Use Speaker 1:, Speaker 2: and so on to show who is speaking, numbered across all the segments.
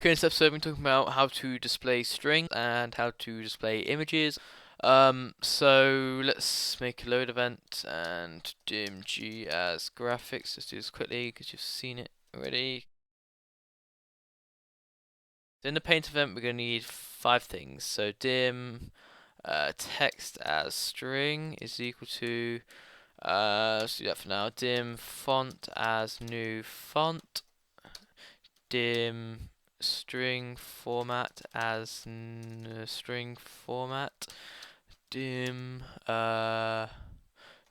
Speaker 1: Okay, in this episode, we're talking about how to display strings and how to display images. So let's make a load event and dim G as graphics. Let's do this quickly because you've seen it already. In the paint event, we're going to need 5 things. So dim text as string is equal to, let's do that for now. Dim font as new font. Dim string format as string format. Dim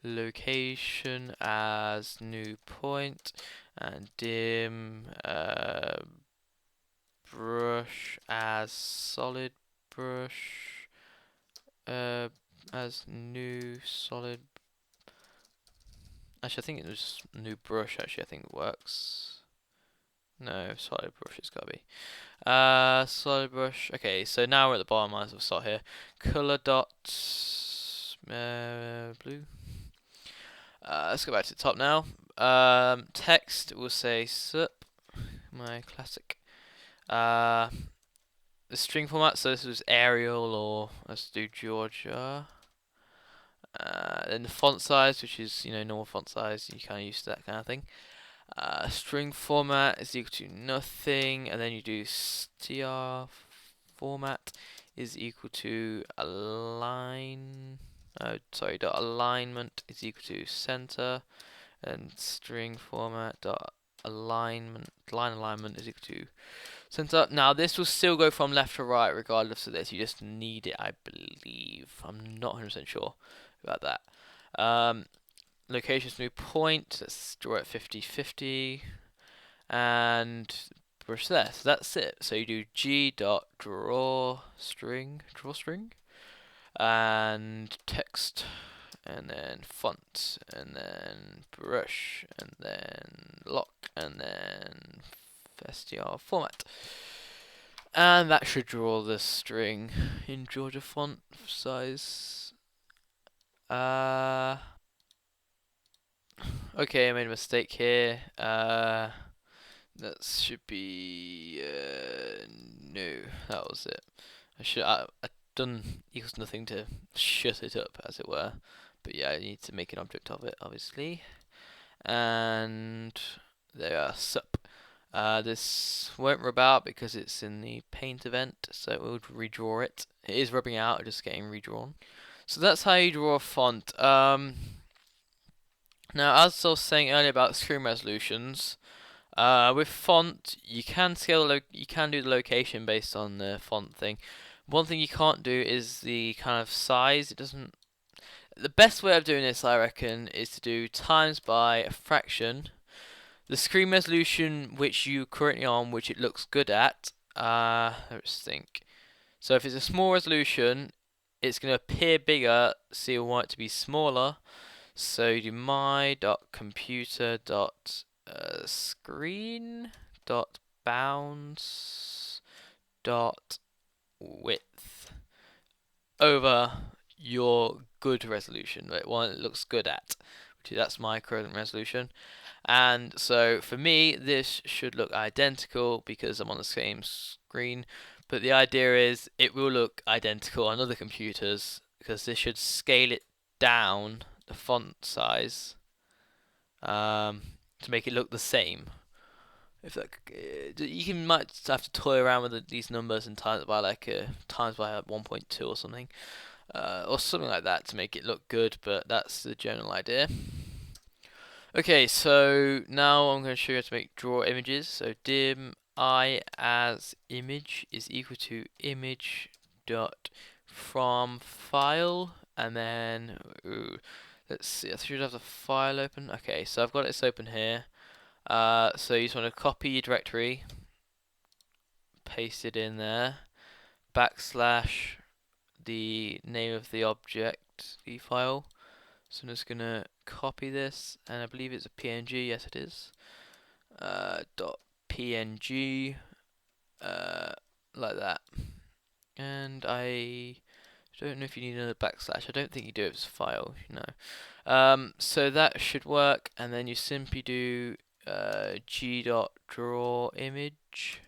Speaker 1: location as new point, and dim brush as solid brush as new solid. Actually, I think it was new brush. Actually, I think it works. No, solid brush has got to be. Solid brush. Okay, so now we're at the bottom. Might as well start here. Color dot blue. Let's go back to the top now. Text will say sup, my classic. The string format. So this was Arial, or let's do Georgia. Then the font size, which is normal font size. You kind of used to that kind of thing. String format is equal to nothing, and then you do str format is equal to align. Dot alignment is equal to center, and string format dot alignment line alignment is equal to center. Now this will still go from left to right regardless of this. You just need it, I believe. I'm not 100% sure about that. Location's new point. Let's draw it 50-50 and brush there. So that's it. So you do g dot draw string, and text, and then font, and then brush, and then lock, and then str format. And that should draw the string in Georgia font size. Okay, I made a mistake here. That should be no. That was it. I done equals nothing to shut it up, as it were. But yeah, I need to make an object of it, obviously. And there are sup. This won't rub out because it's in the paint event, so we'll redraw it. It is rubbing out, just getting redrawn. So that's how you draw a font. Now, as I was saying earlier about screen resolutions, with font, you can you can do the location based on the font thing. One thing you can't do is the kind of size. It doesn't. The best way of doing this, I reckon, is to do times by a fraction. The screen resolution which you currently on, which it looks good at. Let's think. So if it's a small resolution, it's going to appear bigger, so you want it to be smaller. So you do my.computer dot screen dot bounds dot width over your good resolution, right? One it looks good at, that's my current resolution. And so for me, this should look identical because I'm on the same screen. But the idea is it will look identical on other computers because this should scale it down the font size to make it look the same. If that, might have to toy around with these numbers and times by times by 1.2 or something like that to make it look good. But that's the general idea. Okay, so now I'm going to show you how to make draw images. So dim I as image is equal to image dot from file, and then let's see, I should have the file open. Okay, so I've got this open here. So you just want to copy your directory, paste it in there, backslash the name of the object, the file. So I'm just gonna copy this, and I believe it's a PNG. Yes, it is. Dot PNG, like that. And I don't know if you need another backslash. I don't think you do if it's a file. No. So that should work, and then you simply do g dot draw image,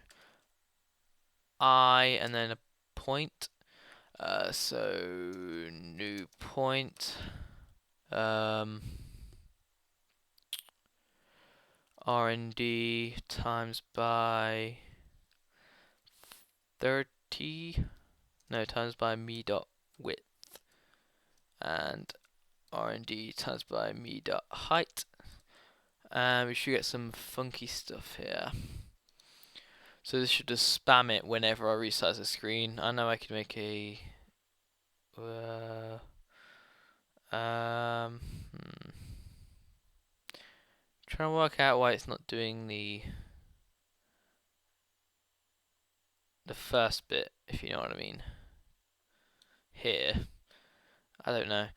Speaker 1: I and then a point. So new point. R&D times by 30. No, times by me dot width, and R&D times by me dot height. And we should get some funky stuff here. So this should just spam it whenever I resize the screen. I know I can make a um hmm. Trying to work out why it's not doing the first bit, if you know what I mean. Here, I don't know.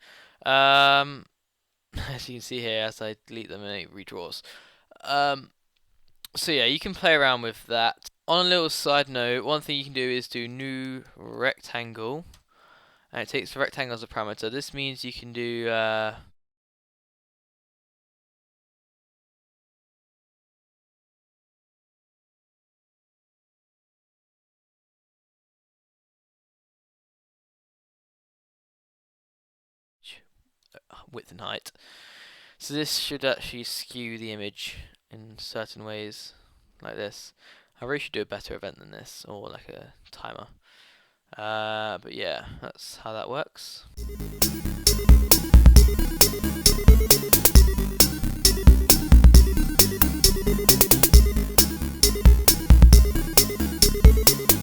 Speaker 1: As you can see here, as I delete them, it redraws. So yeah, you can play around with that. On a little side note, one thing you can do is do new rectangle, and it takes the rectangle as a parameter. This means you can do width and height. So this should actually skew the image in certain ways, like this. I really should do a better event than this, or like a timer. But yeah, that's how that works.